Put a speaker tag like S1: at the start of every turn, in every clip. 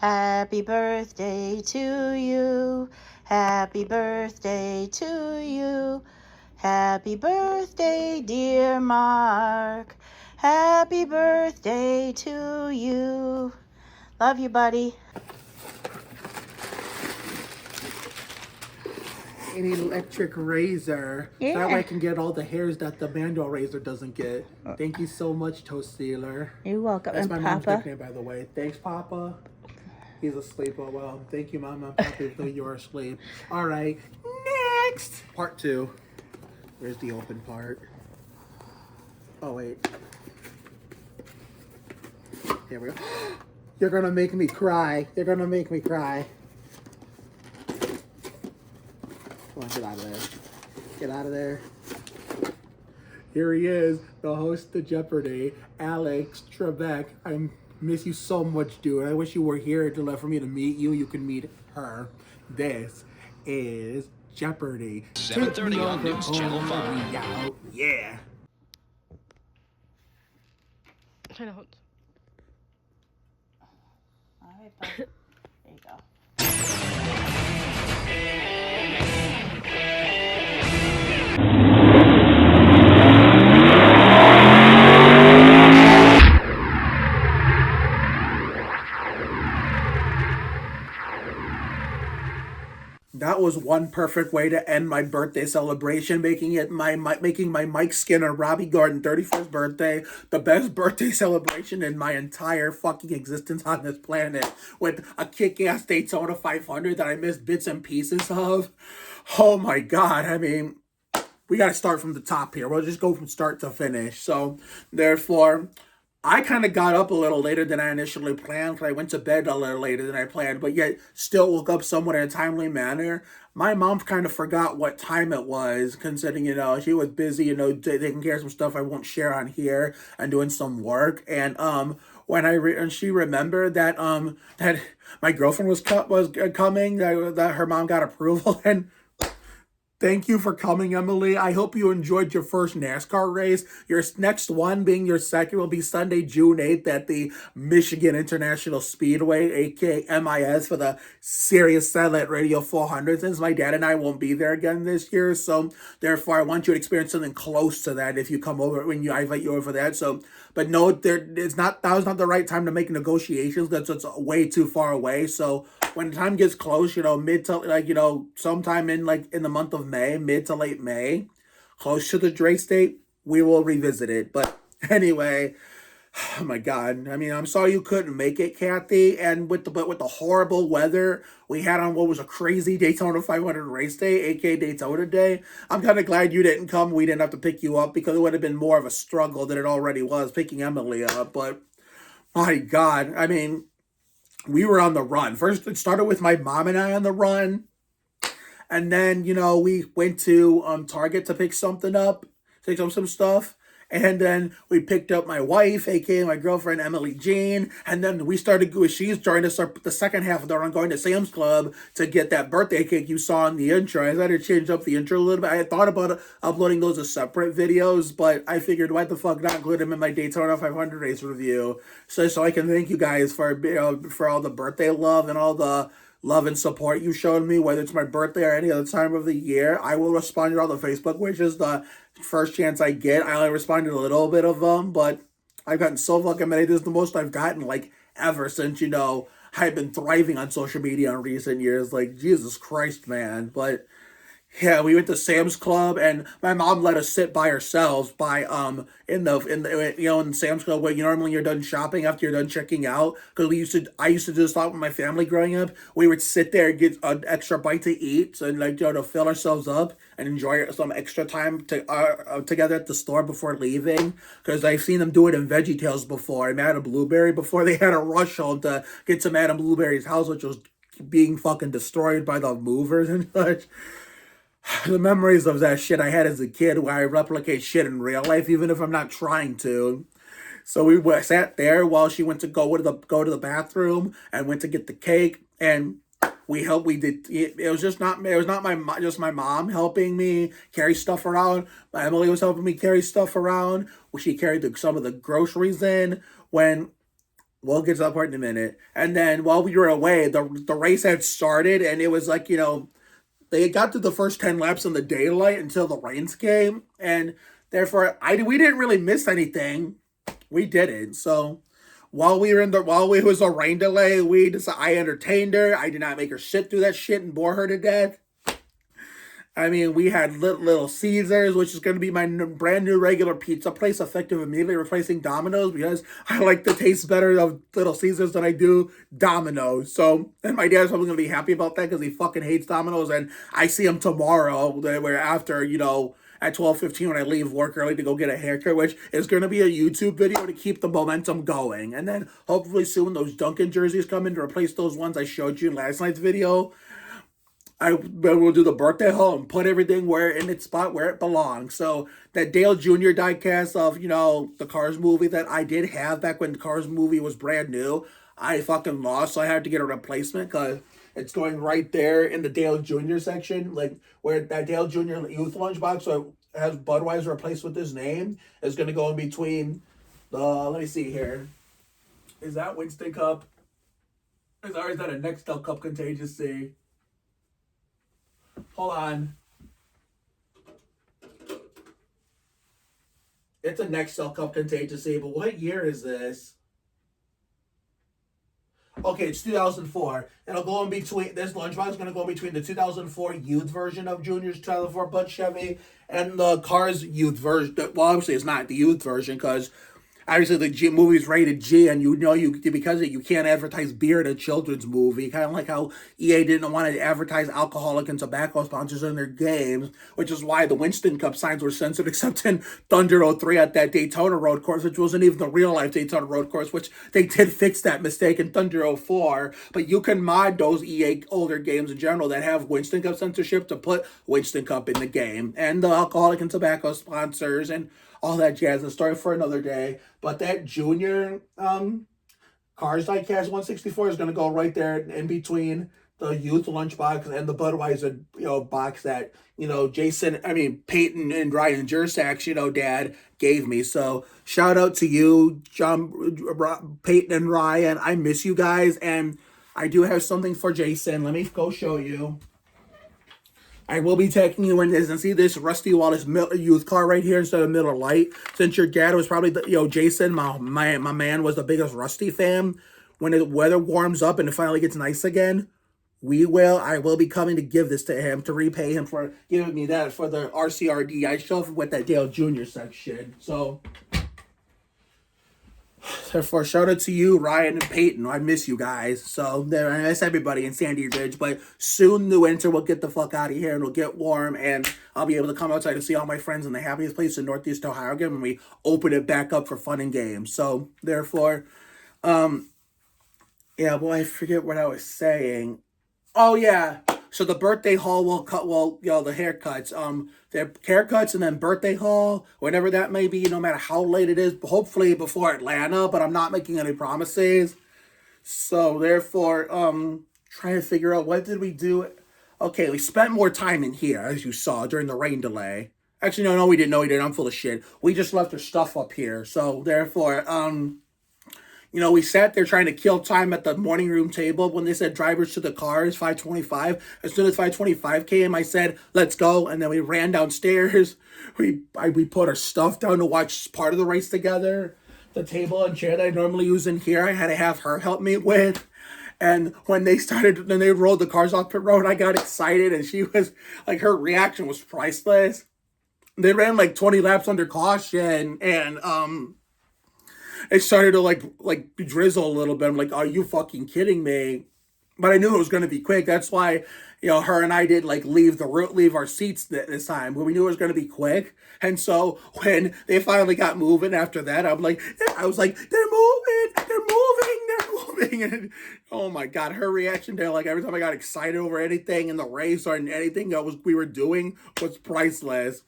S1: Happy birthday to you. Happy birthday to you. Happy birthday, dear Mark. Happy birthday to you. Love you, buddy.
S2: An electric razor.
S1: Yeah.
S2: So that way I can get all the hairs that the manual razor doesn't get. Thank you so much, Toast Stealer.
S1: You're welcome.
S2: That's
S1: And
S2: my mom's
S1: Papa?
S2: nickname, by the way. Thanks, Papa. He's asleep. Oh, well. Thank you, Mama and Papa, even though you're asleep. All right. Next. Part 2. Where's the open part? Oh, wait. Here we go. You're going to make me cry. You're going to make me cry. Come on, get out of there. Get out of there. Here he is, the host of Jeopardy, Alex Trebek. I miss you so much, dude. I wish you were here for me to meet you. You can meet her. This is Jeopardy.
S3: 7:30 on News Channel 5.
S2: Yeah.
S4: I don't.
S1: All right, bud. There you go.
S2: That was one perfect way to end my birthday celebration, making my Mike Skinner, Robbie Gordon 31st birthday the best birthday celebration in my entire fucking existence on this planet, with a kick-ass Daytona 500 that I missed bits and pieces of. Oh my god, I mean, we gotta start from the top here. We'll just go from start to finish. So, therefore, I kind of got up a little later than I initially planned, because I went to bed a little later than I planned, but yet still woke up somewhat in a timely manner. My mom kind of forgot what time it was, considering, she was busy, taking care of some stuff I won't share on here and doing some work. And when she remembered that that my girlfriend was coming, that her mom got approval, and thank you for coming, Emily. I hope you enjoyed your first NASCAR race. Your next one, being your second, will be Sunday, June 8th at the Michigan International Speedway, aka MIS, for the Sirius Satellite Radio 400. Since my dad and I won't be there again this year, so therefore I want you to experience something close to that if you come over, I invite you over for that. So, but no, that was not the right time to make negotiations. It's way too far away. So when the time gets close, mid to sometime in the month of May, mid to late May, close to the race date, we will revisit it. But anyway, oh my god, I mean, I'm sorry you couldn't make it, Kathy. And with the horrible weather we had on what was a crazy Daytona 500 race day, aka Daytona Day, I'm kind of glad you didn't come. We didn't have to pick you up, because it would have been more of a struggle than it already was picking Emily up. But my god, I mean, we were on the run. First, it started with my mom and I on the run. And then, we went to Target to pick something up, pick up some stuff. And then we picked up my wife, aka my girlfriend, Emily Jean. And then we started, she's joined us the second half of the run, going to Sam's Club to get that birthday cake you saw in the intro. I had to change up the intro a little bit. I had thought about uploading those as separate videos, but I figured, why the fuck not include them in my Daytona 500 race review? So I can thank you guys for all the birthday love and all the love and support you showed me, whether it's my birthday or any other time of the year. I will respond to all the Facebook wishes the first chance I get. I only responded to a little bit of them, but I've gotten so fucking many. This is the most I've gotten, ever since, I've been thriving on social media in recent years. Jesus Christ, man. But yeah, we went to Sam's Club, and my mom let us sit by ourselves in Sam's Club, where normally you're done shopping after you're done checking out. Because I used to do this a lot with my family growing up. We would sit there and get an extra bite to eat, so to fill ourselves up and enjoy some extra time together at the store before leaving. Because I've seen them do it in VeggieTales before. Madame Blueberry, before they had to rush home to get to Madame Blueberry's house, which was being fucking destroyed by the movers and such. The memories of that shit I had as a kid, where I replicate shit in real life, even if I'm not trying to. So we sat there while she went to go to the bathroom and went to get the cake, and we helped. We did. It was just not my mom helping me carry stuff around. Emily was helping me carry stuff around. She carried some of the groceries in when we'll get to that part in a minute. And then while we were away, the race had started, and it was like, they got to the first 10 laps in the daylight until the rains came, and therefore we didn't really miss anything. We didn't. So while it was a rain delay, I entertained her. I did not make her sit through that shit and bore her to death. I mean, we had Little Caesars, which is going to be my brand new regular pizza place, effective immediately replacing Domino's, because I like the taste better of Little Caesars than I do Domino's. So, and my dad's probably going to be happy about that because he fucking hates Domino's, and I see him tomorrow, where after, at 12:15 when I leave work early to go get a haircut, which is going to be a YouTube video to keep the momentum going. And then hopefully soon those Dunkin' jerseys come in to replace those ones I showed you in last night's video. I will do the birthday haul and put everything in its spot where it belongs. So that Dale Jr. diecast of, the Cars movie that I did have back when the Cars movie was brand new, I fucking lost. So I had to get a replacement because it's going right there in the Dale Jr. section, like where that Dale Jr. youth lunchbox, so it has Budweiser replaced with his name, is going to go in between let me see here. Is that Winston Cup? Is that a Nextel Cup Contagious C? Hold on. It's a Nextel Cup Contagious C, but what year is this? Okay, it's 2004. It'll go in between, this lunchbox is going to go in between the 2004 youth version of Junior's 2004 Bud Chevy and the Cars youth version. Well, obviously it's not the youth version because obviously the movie's rated G, and because you can't advertise beer in a children's movie. Kind of like how EA didn't want to advertise alcoholic and tobacco sponsors in their games, which is why the Winston Cup signs were censored, except in Thunder 03 at that Daytona road course, which wasn't even the real life Daytona road course, which they did fix that mistake in Thunder 04. But you can mod those EA older games in general that have Winston Cup censorship to put Winston Cup in the game, and the alcoholic and tobacco sponsors and all that jazz. A story for another day. But that Junior Cars Diecast 164 is going to go right there in between the youth lunchbox and the Budweiser box that Peyton and Ryan Jersax Dad gave me. So shout out to you, Peyton and Ryan. I miss you guys, and I do have something for Jason. Let me go show you. I will be taking you in this, and see this Rusty Wallace youth car right here instead of Miller Lite. Since your dad was probably Jason, my man, was the biggest Rusty fan. When the weather warms up and it finally gets nice again, I will be coming to give this to him to repay him for giving me that for the RCRD I shelf with that Dale Jr. section. So therefore, shout out to you, Ryan and Peyton. I miss you guys. So I miss everybody in Sandy Ridge. But soon the winter will get the fuck out of here and it'll get warm, and I'll be able to come outside and see all my friends in the happiest place in Northeast Ohio again when we open it back up for fun and games. So therefore, I forget what I was saying. Oh yeah. So the birthday haul will the haircuts. The haircuts and then birthday haul, whenever that may be, no matter how late it is, hopefully before Atlanta, but I'm not making any promises. So therefore, trying to figure out what did we do. Okay, we spent more time in here, as you saw, during the rain delay. Actually, no, we didn't. I'm full of shit. We just left our stuff up here. So therefore, we sat there trying to kill time at the morning room table when they said drivers to the cars, 5:25. As soon as 5:25 came, I said, let's go. And then we ran downstairs. We put our stuff down to watch part of the race together. The table and chair that I normally use in here, I had to have her help me with. And when they rolled the cars off pit road, I got excited. And she was, her reaction was priceless. They ran 20 laps under caution. And, it started to drizzle a little bit. I'm like, are you fucking kidding me? But I knew it was going to be quick. That's why, her and I didn't leave our seats this time. But we knew it was going to be quick. And so when they finally got moving after that, I was like, they're moving. And oh my God, her reaction to every time I got excited over anything in the race or in anything we were doing was priceless.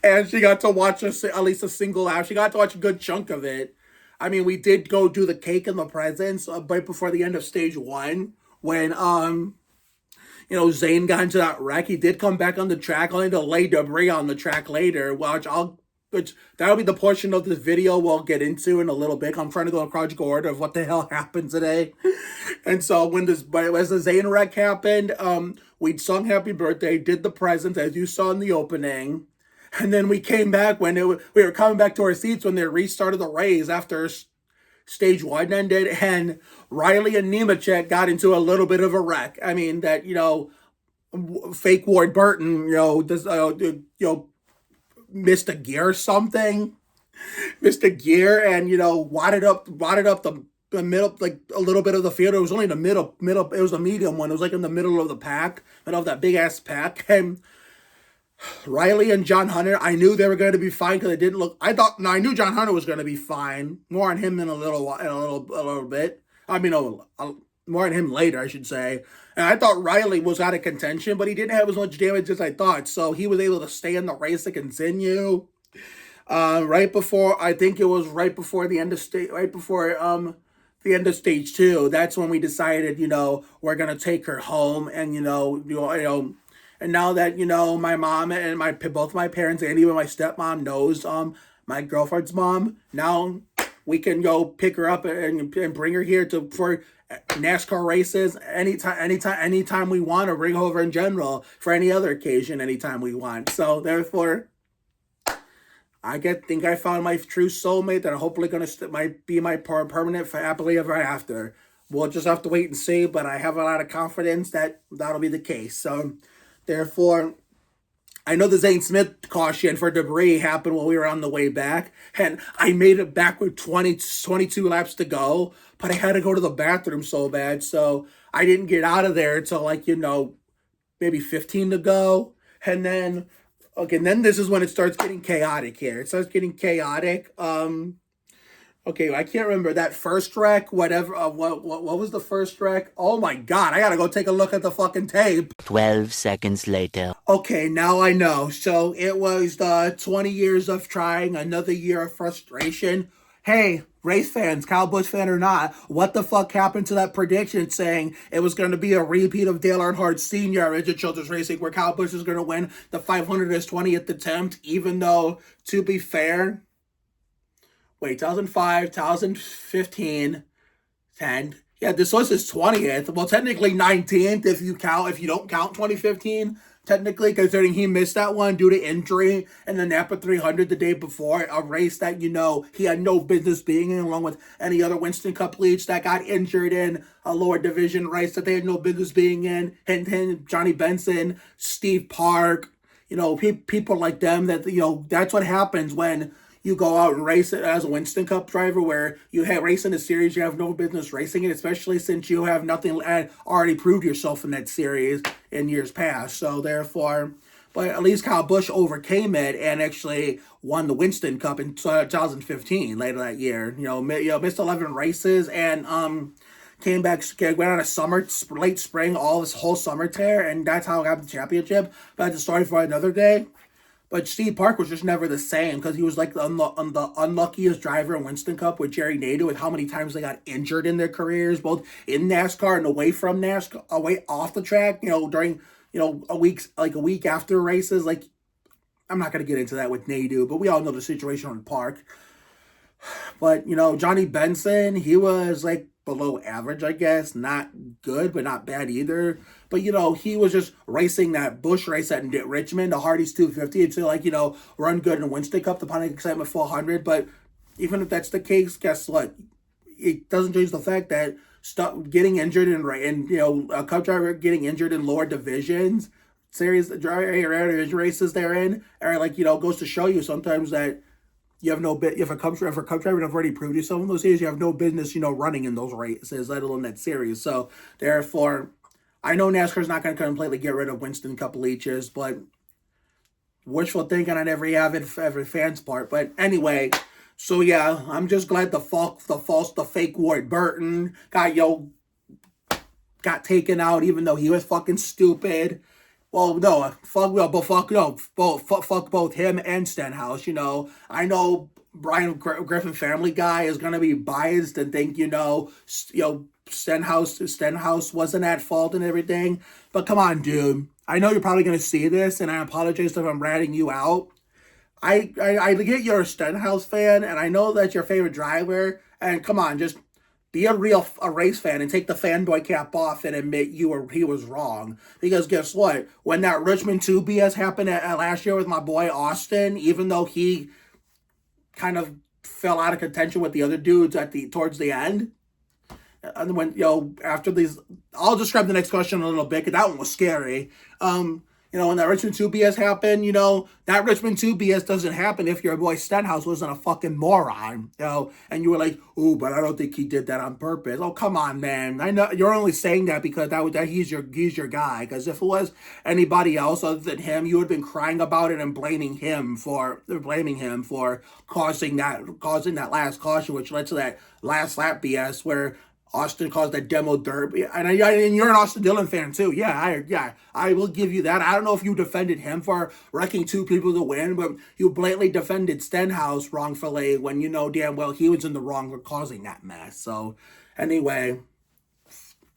S2: And she got to watch at least a single lap. She got to watch a good chunk of it. I mean, we did go do the cake and the presents right before the end of stage 1 when, Zane got into that wreck. He did come back on the track, only to lay debris on the track later, which I'll which that'll be the portion of this video we'll get into in a little bit. I'm trying to go in chronological order of what the hell happened today. And so as the Zayn wreck happened, we sung Happy Birthday, did the presents as you saw in the opening. And then we came back when we were coming back to our seats when they restarted the race after stage 1 ended, and Riley and Nemechek got into a little bit of a wreck. I mean, that, fake Ward Burton, missed a gear or something. Missed a gear and, wadded up the middle, like a little bit of the field. It was only the middle, it was a medium one. It was like in the middle of the pack, middle of that big ass pack. And Riley and John Hunter, I knew they were going to be fine because it didn't look. I knew John Hunter was going to be fine. More on him in a little bit. I mean, more on him later, I should say. And I thought Riley was out of contention, but he didn't have as much damage as I thought, so he was able to stay in the race to continue. Right before the end of the end of stage 2, that's when we decided, we're gonna take her home, and and now that my mom and both my parents and even my stepmom knows my girlfriend's mom, now we can go pick her up and bring her here for NASCAR races anytime we want, or bring her over in general for any other occasion anytime we want. So therefore, I think I found my true soulmate that I'm hopefully might be my permanent for happily ever after. We'll just have to wait and see, but I have a lot of confidence that that'll be the case. So therefore, I know the Zane Smith caution for debris happened while we were on the way back, and I made it back with 22 laps to go, but I had to go to the bathroom so bad, so I didn't get out of there until maybe 15 to go, and then this is when it starts getting chaotic here. It starts getting chaotic. Okay, I can't remember that first wreck, whatever. What was the first wreck? Oh my God, I gotta go take a look at the fucking tape.
S5: 12 seconds later.
S2: Okay, now I know. So it was the 20 years of trying, another year of frustration. Hey, race fans, Kyle Busch fan or not, what the fuck happened to that prediction saying it was going to be a repeat of Dale Earnhardt Sr. at Richard Childress Racing, where Kyle Busch is going to win the 500 his 20th attempt, even though, to be fair, 2005, 2015, 10. Yeah, this was his 20th. Well, technically 19th if you don't count 2015. Technically, considering he missed that one due to injury in the Napa 300 the day before, a race that, he had no business being in, along with any other Winston Cup leads that got injured in a lower division race that they had no business being in. And Johnny Benson, Steve Park, people like them that, that's what happens when you go out and race it as a Winston Cup driver, where you have racing a series you have no business racing it, especially since you have nothing and already proved yourself in that series in years past. So therefore, but at least Kyle Busch overcame it and actually won the Winston Cup in 2015 later that year. Missed 11 races and came back, went on a late spring, all this whole summer tear, and that's how I got the championship. But that's a story for another day. But Steve Park was just never the same because he was like the unluckiest driver in Winston Cup with Jerry Nadeau, with how many times they got injured in their careers, both in NASCAR and away from NASCAR, away off the track, during, a week after races. Like, I'm not going to get into that with Nadeau, but we all know the situation on Park. But, Johnny Benson, he was like below average, I guess. Not good, but not bad either. But, he was just racing that Busch race at Richmond, the Hardee's 250, to, run good in Winston Cup, the Pontiac Excitement 400. But even if that's the case, guess what? It doesn't change the fact that getting injured a Cup driver getting injured in lower divisions, series races they're in, goes to show you sometimes that you have no bit. If a Cup driver have already proved yourself in those series, you have no business, running in those races, let alone that series. So therefore, I know NASCAR's not going to completely get rid of Winston Cup leeches, but wishful thinking on every fan's part. But anyway, so yeah, I'm just glad the fake Ward Burton got taken out, even though he was fucking stupid. Well, no, fuck both him and Stenhouse. I know Brian Griffin Family Guy is gonna be biased and think Stenhouse wasn't at fault and everything. But come on, dude. I know you're probably gonna see this, and I apologize if I'm ratting you out. I get you're a Stenhouse fan, and I know that's your favorite driver. And come on, just be a race fan and take the fanboy cap off and admit he was wrong. Because guess what? When that Richmond 2 BS happened last year with my boy Austin, even though he kind of fell out of contention with the other dudes towards the end, and when after these, I'll describe the next question in a little bit because that one was scary. When that Richmond 2 BS happened, that Richmond 2 BS doesn't happen if your boy Stenhouse wasn't a fucking moron, and you were like, "Ooh, but I don't think he did that on purpose." Oh, come on, man. I know you're only saying that because that he's your guy. Because if it was anybody else other than him, you would have been crying about it and blaming him for causing that last caution, which led to that last lap BS where Austin caused that demo dirt, and you're an Austin Dillon fan too. Yeah, I will give you that. I don't know if you defended him for wrecking 2 people to win, but you blatantly defended Stenhouse wrongfully when you know damn well he was in the wrong for causing that mess. So anyway,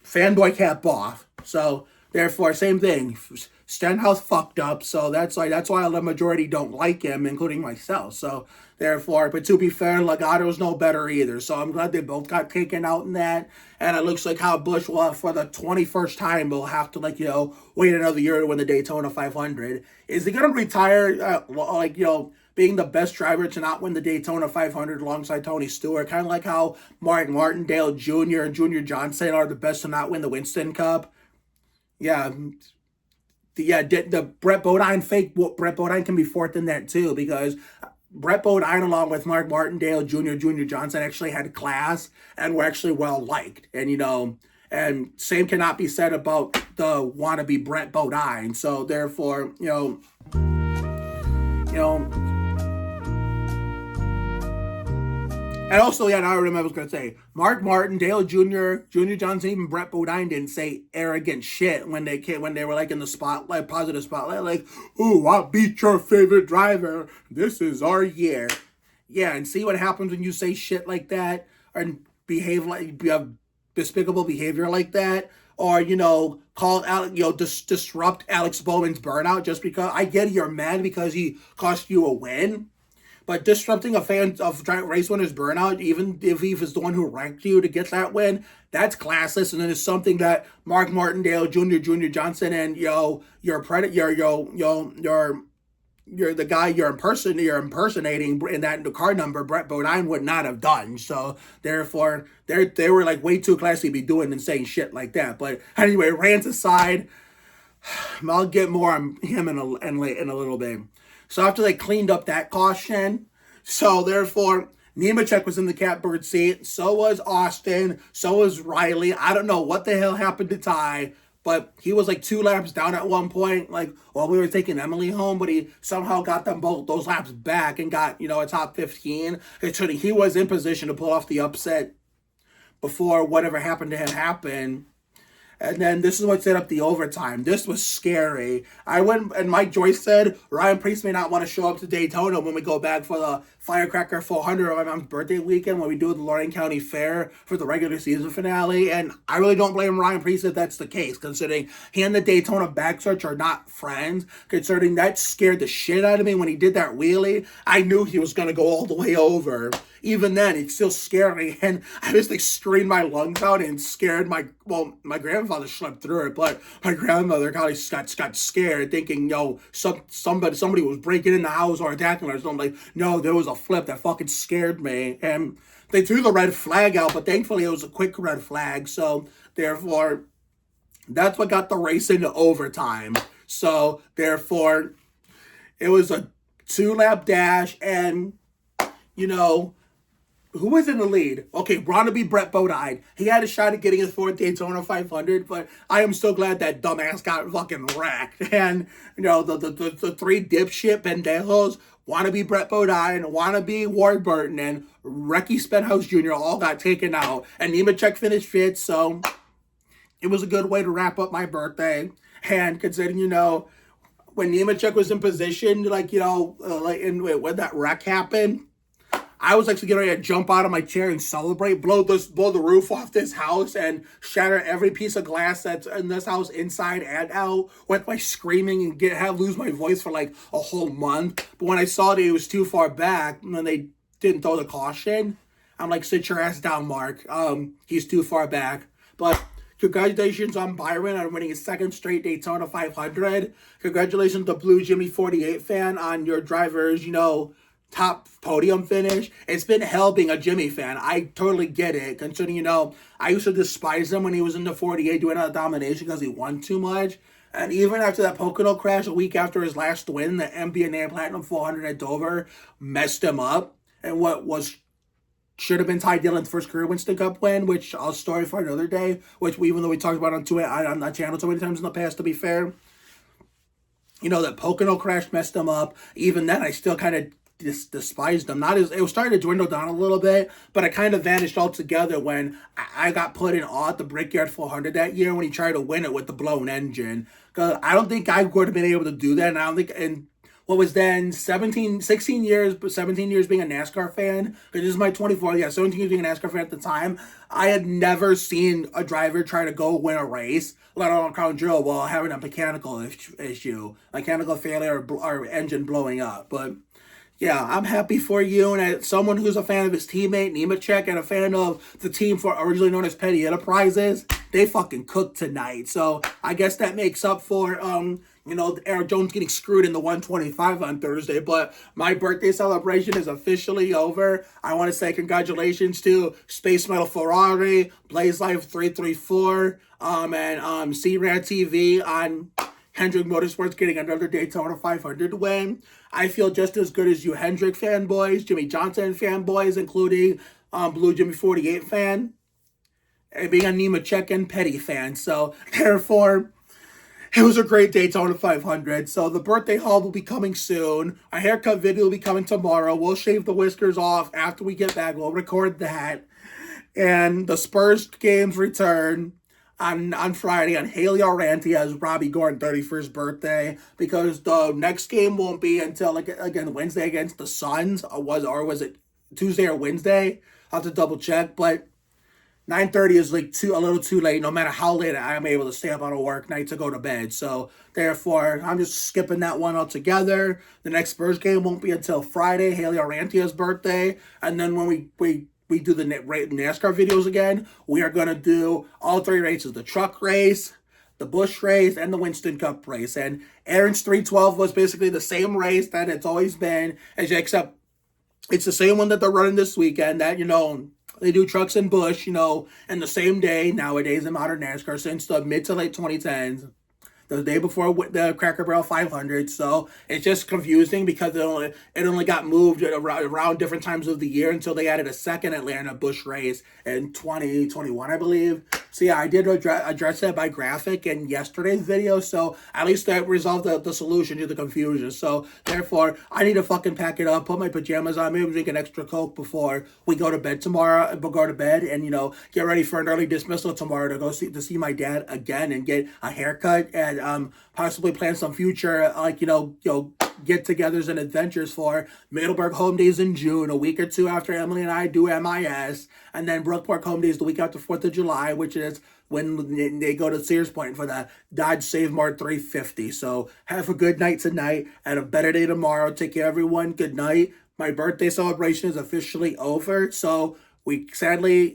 S2: fanboy cap off. So therefore, same thing. Stenhouse fucked up, so that's why the majority don't like him, including myself. So therefore, but to be fair, Legato's no better either. So I'm glad they both got taken out in that. And it looks like how Busch will, for the 21st time, will have to wait another year to win the Daytona 500. Is he gonna retire? Being the best driver to not win the Daytona 500 alongside Tony Stewart, kind of like how Mark Martindale Jr. and Junior Johnson are the best to not win the Winston Cup. Yeah. The Brett Bodine Brett Bodine can be fourth in that too, because Brett Bodine, along with Mark Martindale Jr., Junior Johnson, actually had class and were actually well liked. And same cannot be said about the wannabe Brett Bodine. So therefore, and also, now I remember I was going to say, Mark Martindale Jr., Junior Johnson, even Brett Bodine didn't say arrogant shit when they were in the spotlight, positive spotlight, "Ooh, I'll beat your favorite driver. This is our year." Yeah, and see what happens when you say shit like that and behave like you have despicable behavior like that, or disrupt Alex Bowman's burnout just because. I get you're mad because he cost you a win. But disrupting a fan of race winner's burnout, even if he was the one who ranked you to get that win, that's classless, and it is something that Mark Martindale Jr., Junior Johnson, and you're the guy you're impersonating in the car number, Brett Bodine would not have done. So therefore, they were way too classy to be doing and saying shit like that. But anyway, rants aside, I'll get more on him in a little bit. So after they cleaned up that caution, so therefore, Nemechek was in the catbird seat. So was Austin. So was Riley. I don't know what the hell happened to Ty, but he was 2 laps down at one point, while we were taking Emily home, but he somehow got them both, those laps back and got, a top 15. He was in position to pull off the upset before whatever happened to him happened. And then this is what set up the overtime. This was scary. I went, and Mike Joyce said Ryan Preece may not want to show up to Daytona when we go back for the Firecracker 400 on my mom's birthday weekend when we do the Lorain County Fair for the regular season finale. And I really don't blame Ryan Preece if that's the case, considering he and the Daytona backsearch are not friends. Considering that scared the shit out of me when he did that wheelie. I knew he was going to go all the way over. Even then, it still scared me, and I just screamed my lungs out and scared my grandfather slept through it, but my grandmother got scared, thinking, somebody was breaking in the house or attacking her. So I'm no, there was a flip that fucking scared me, and they threw the red flag out, but thankfully it was a quick red flag, so therefore, that's what got the race into overtime. So therefore, it was a 2-lap dash, and, who was in the lead? Okay, wannabe Brett Bodine. He had a shot at getting his 4th Daytona 500, but I am so glad that dumbass got fucking wrecked. And, the 3 dipshit pendejos, wannabe Brett Bodine, wannabe Warburton, and Ricky Stenhouse Jr. all got taken out. And Nemechek finished 5th, so it was a good way to wrap up my birthday. And considering, when Nemechek was in position, when that wreck happened, I was actually getting ready to jump out of my chair and celebrate, blow the roof off this house and shatter every piece of glass that's in this house inside and out with my screaming and lose my voice for like a whole month. But when I saw that it was too far back and then they didn't throw the caution, I'm like, sit your ass down, Mark. He's too far back. But congratulations on Byron on winning his second straight Daytona 500. Congratulations to Blue Jimmy 48 fan on your driver's, top podium finish. It's been hell being a Jimmy fan. I totally get it, considering, I used to despise him when he was in the 48 doing that domination because he won too much. And even after that Pocono crash a week after his last win, the MBNA Platinum 400 at Dover messed him up. And what should have been Ty Dillon's first career Winston Cup win, which I'll story for another day, even though we talked about on that channel so many times in the past, to be fair. That Pocono crash messed him up. Even then, I still kind of despised him. It was starting to dwindle down a little bit, but it kind of vanished altogether when I got put in awe at the Brickyard 400 that year when he tried to win it with the blown engine. Because I don't think I would have been able to do that, and I don't think... And what was then 17 years being a NASCAR fan, because this is my 24th, 17 years being a NASCAR fan at the time, I had never seen a driver try to go win a race, let alone crown jewel, while having a mechanical failure or engine blowing up. But yeah, I'm happy for you, and as someone who's a fan of his teammate, Nemechek, and a fan of the team for originally known as Petty Enterprises, they fucking cooked tonight. So I guess that makes up for, Aaron Jones getting screwed in the 125 on Thursday, but my birthday celebration is officially over. I want to say congratulations to Space Metal Ferrari, Blaze Life 334, and C-Rad TV on Hendrick Motorsports getting another Daytona 500 win. I feel just as good as you Hendrick fanboys, Jimmy Johnson fanboys, including Blue Jimmy 48 fan, and being a Nemechek and Petty fan. So, therefore, it was a great Daytona 500. So, the birthday haul will be coming soon. A haircut video will be coming tomorrow. We'll shave the whiskers off after we get back. We'll record that. And the Spurs games return on Friday on Haley Orantia's Robbie Gordon 31st birthday, because the next game won't be until again Wednesday against the Suns, or was it Tuesday or Wednesday? I'll have to double check, but 9:30 is a little too late, no matter how late I'm able to stay up on a work night to go to bed. So therefore, I'm just skipping that one altogether. The next Spurs game won't be until Friday, Haley Orantia's birthday, and then when we do the NASCAR videos again, we are going to do all three races: the truck race, the Busch race, and the Winston Cup race. And Aaron's 312 was basically the same race that it's always been, except it's the same one that they're running this weekend, that, they do trucks and Busch, in the same day nowadays in modern NASCAR since the mid to late 2010s. The day before the Cracker Barrel 500, so it's just confusing because it only got moved around different times of the year until they added a second Atlanta Busch race in 2021, I believe. So yeah, I did address that by graphic in yesterday's video, so at least that resolved the solution to the confusion. So therefore, I need to fucking pack it up, put my pajamas on, maybe drink an extra Coke before we go to bed tomorrow, and get ready for an early dismissal tomorrow to go see my dad again and get a haircut and possibly plan some future get-togethers and adventures for Middleburg Home Days in June, a week or two after Emily and I do MIS, and then Brookport Home Days the week after 4th of July, which is when they go to Sears Point for the Dodge Save Mart 350. So have a good night tonight and a better day tomorrow. Take care, everyone. Good night. My birthday celebration is officially over, so we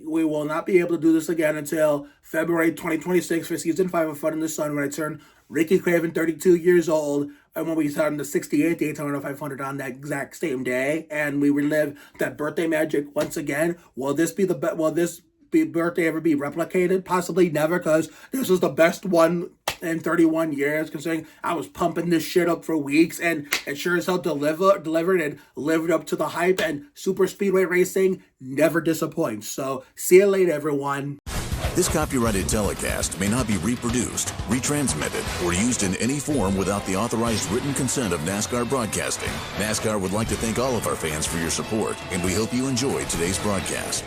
S2: will not be able to do this again until February 2026 for Season 5 of Fun in the Sun, when I turn Ricky Craven 32 years old, and when we start the 68th Daytona 500 on that exact same day, and we relive that birthday magic once again. Will this birthday ever be replicated? Possibly never, because this was the best one in 31 years, considering I was pumping this shit up for weeks, and it sure as hell delivered and lived up to the hype, and super speedway racing never disappoints. So see you later, everyone.
S6: This copyrighted telecast may not be reproduced, retransmitted, or used in any form without the authorized written consent of NASCAR Broadcasting. NASCAR would like to thank all of our fans for your support, and we hope you enjoyed today's broadcast.